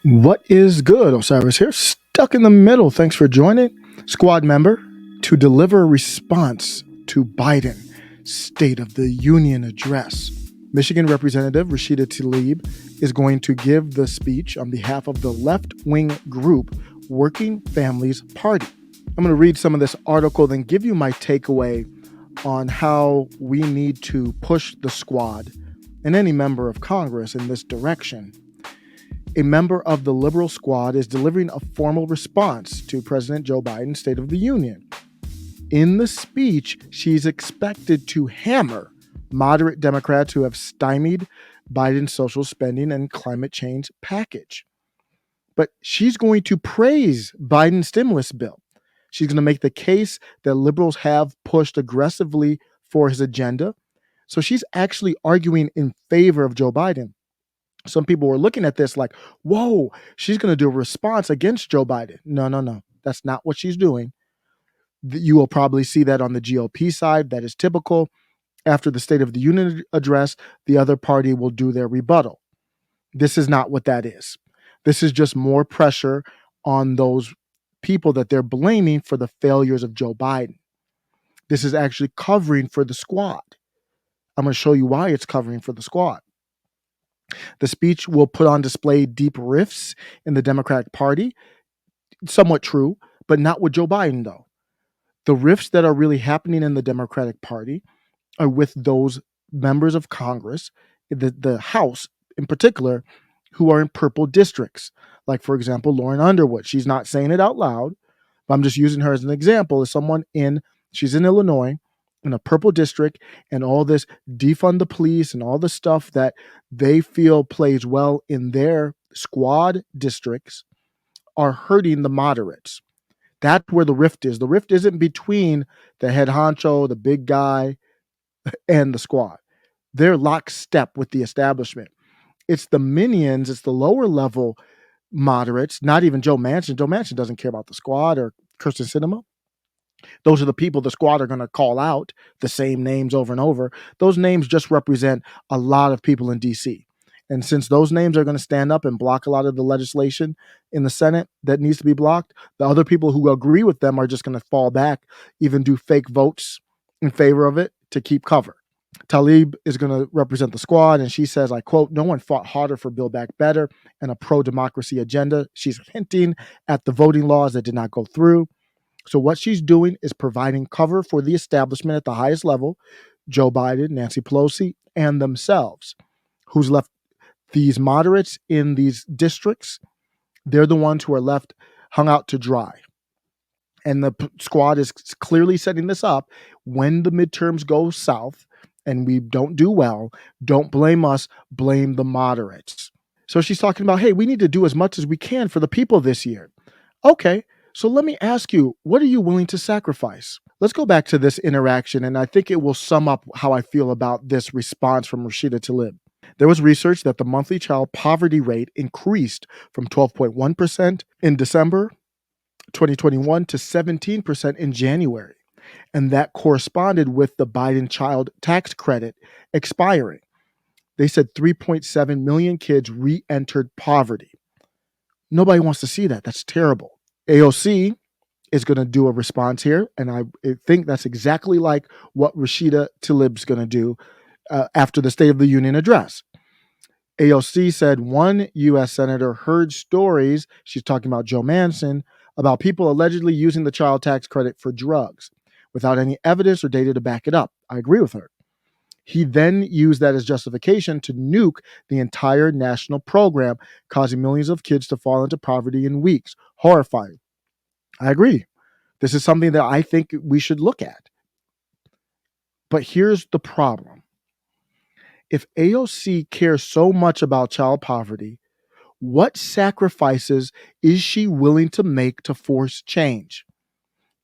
What is good? Osiris here, stuck in the middle. Thanks for joining. Squad member to deliver a response to Biden State of the Union address. Michigan Representative Rashida Tlaib is going to give the speech on behalf of the left-wing group Working Families Party. I'm going to read some of this article, then give you my takeaway on how we need to push the squad and any member of Congress in this direction. A member of the Liberal Squad is delivering a formal response to President Joe Biden's State of the Union. In the speech, she's expected to hammer moderate Democrats who have stymied Biden's social spending and climate change package. But she's going to praise Biden's stimulus bill. She's going to make the case that liberals have pushed aggressively for his agenda. So she's actually arguing in favor of Joe Biden. Some people were looking at this like, whoa, she's going to do a response against Joe Biden. No. That's not what she's doing. You will probably see that on the GOP side. That is typical. After the State of the Union address, the other party will do their rebuttal. This is not what that is. This is just more pressure on those people that they're blaming for the failures of Joe Biden. This is actually covering for the squad. I'm going to show you why it's covering for the squad. The speech will put on display deep rifts in the Democratic Party. Somewhat true, but not with Joe Biden, though. The rifts that are really happening in the Democratic Party are with those members of Congress, the House in particular, who are in purple districts. Like, for example, Lauren Underwood. She's not saying it out loud, but I'm just using her as an example as someone she's in Illinois, in a purple district, and all this defund the police and all the stuff that they feel plays well in their squad districts are hurting the moderates. That's where the rift is. The rift isn't between the head honcho, the big guy, and the squad. They're lockstep with the establishment. It's the minions, it's the lower level moderates, not even Joe Manchin. Joe Manchin doesn't care about the squad or Kirsten Sinema. Those are the people the squad are going to call out, the same names over and over. Those names just represent a lot of people in D.C. And since those names are going to stand up and block a lot of the legislation in the Senate that needs to be blocked, the other people who agree with them are just going to fall back, even do fake votes in favor of it to keep cover. Tlaib is going to represent the squad, and she says, I quote, "No one fought harder for Build Back Better and a pro-democracy agenda." She's hinting at the voting laws that did not go through. So what she's doing is providing cover for the establishment at the highest level, Joe Biden, Nancy Pelosi, and themselves. Who's left? These moderates in these districts, they're the ones who are left hung out to dry. And the squad is clearly setting this up. When the midterms go south and we don't do well, don't blame us, blame the moderates. So she's talking about, hey, we need to do as much as we can for the people this year. Okay. So let me ask you, what are you willing to sacrifice? Let's go back to this interaction, and I think it will sum up how I feel about this response from Rashida Tlaib. There was research that the monthly child poverty rate increased from 12.1% in December 2021 to 17% in January, and that corresponded with the Biden child tax credit expiring. They said 3.7 million kids re-entered poverty. Nobody wants to see that. That's terrible. AOC is going to do a response here, and I think that's exactly like what Rashida Tlaib's going to do after the State of the Union address. AOC said one U.S. senator heard stories, she's talking about Joe Manchin, about people allegedly using the child tax credit for drugs without any evidence or data to back it up. I agree with her. He then used that as justification to nuke the entire national program, causing millions of kids to fall into poverty in weeks. Horrifying. I agree. This is something that I think we should look at. But here's the problem. If AOC cares so much about child poverty, what sacrifices is she willing to make to force change?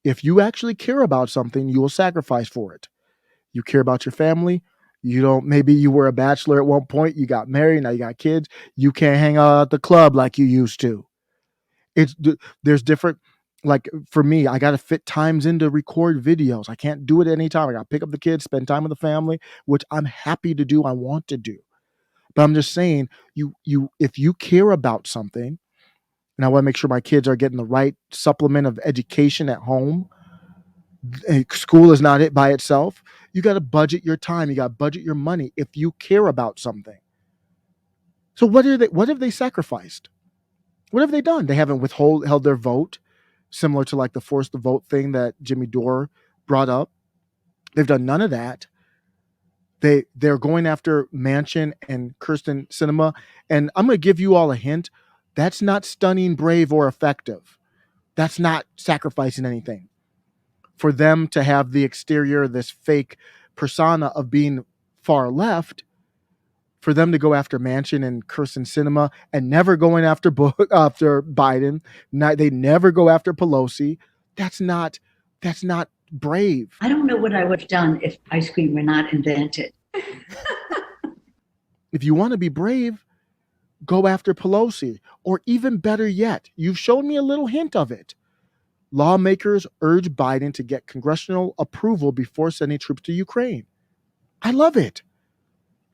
If you actually care about something, you will sacrifice for it. You care about your family. Maybe you were a bachelor at one point, you got married, now you got kids. You can't hang out at the club like you used to. There's different, like for me, I got to fit times in to record videos. I can't do it anytime. I got to pick up the kids, spend time with the family, which I'm happy to do. I want to do. But I'm just saying, if you care about something, and I want to make sure my kids are getting the right supplement of education at home. School is not it by itself. You got to budget your time. You got to budget your money if you care about something. So what have they sacrificed? What have they done? They haven't held their vote, similar to like the force the vote thing that Jimmy Dore brought up. They've done none of that. They're going after Manchin and Kyrsten Sinema, and I'm going to give you all a hint. That's not stunning, brave, or effective. That's not sacrificing anything. For them to have the exterior, this fake persona of being far left, for them to go after Manchin and Kyrsten Sinema and never going after Biden, they never go after Pelosi. That's not brave. I don't know what I would have done if ice cream were not invented. If you want to be brave, go after Pelosi. Or even better yet, you've shown me a little hint of it. Lawmakers urge Biden to get congressional approval before sending troops to Ukraine. I love it.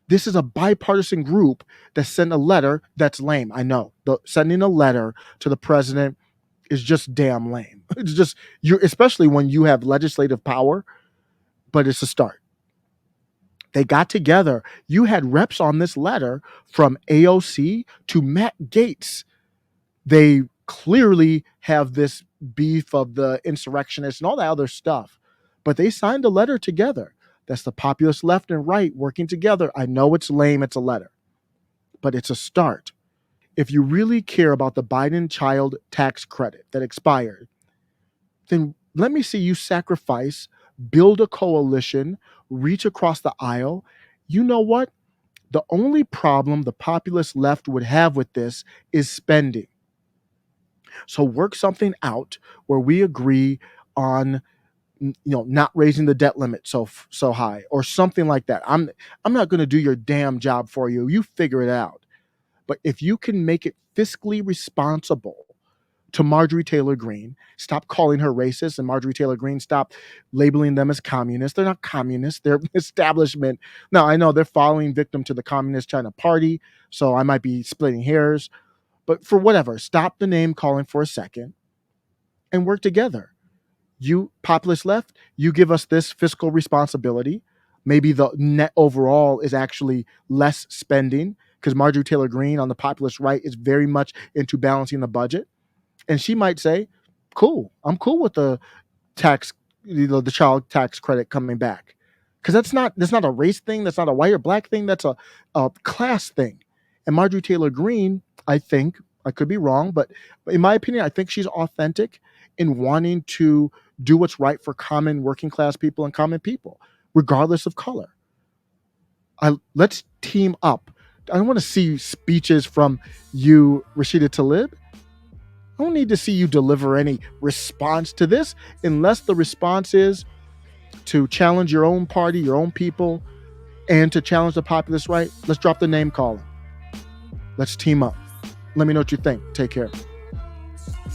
This is a bipartisan group that sent a letter that's lame. I know. Sending a letter to the president is just damn lame. It's just, especially when you have legislative power, but it's a start. They got together. You had reps on this letter from AOC to Matt Gaetz. They clearly have this beef of the insurrectionists and all that other stuff, but they signed a letter together. That's the populist left and right working together. I know it's lame, it's a letter, but it's a start. If you really care about the Biden child tax credit that expired, then let me see you sacrifice, build a coalition, reach across the aisle. You know what? The only problem the populist left would have with this is spending. So work something out where we agree on, not raising the debt limit so high or something like that. I'm not going to do your damn job for you. You figure it out. But if you can make it fiscally responsible to Marjorie Taylor Greene, stop calling her racist, and Marjorie Taylor Greene stop labeling them as communists. They're not communists. They're establishment. Now, I know they're falling victim to the Communist China Party, so I might be splitting hairs. But for whatever, stop the name calling for a second and work together. You, populist left, you give us this fiscal responsibility. Maybe the net overall is actually less spending because Marjorie Taylor Greene on the populist right is very much into balancing the budget. And she might say, cool, I'm cool with the tax, the child tax credit coming back. Because that's not a race thing. That's not a white or black thing. That's a class thing. And Marjorie Taylor Greene, I think, I could be wrong, but in my opinion, I think she's authentic in wanting to do what's right for common working class people and common people, regardless of color. Let's team up. I don't want to see speeches from you, Rashida Tlaib. I don't need to see you deliver any response to this unless the response is to challenge your own party, your own people, and to challenge the populist right. Let's drop the name calling. Let's team up. Let me know what you think. Take care.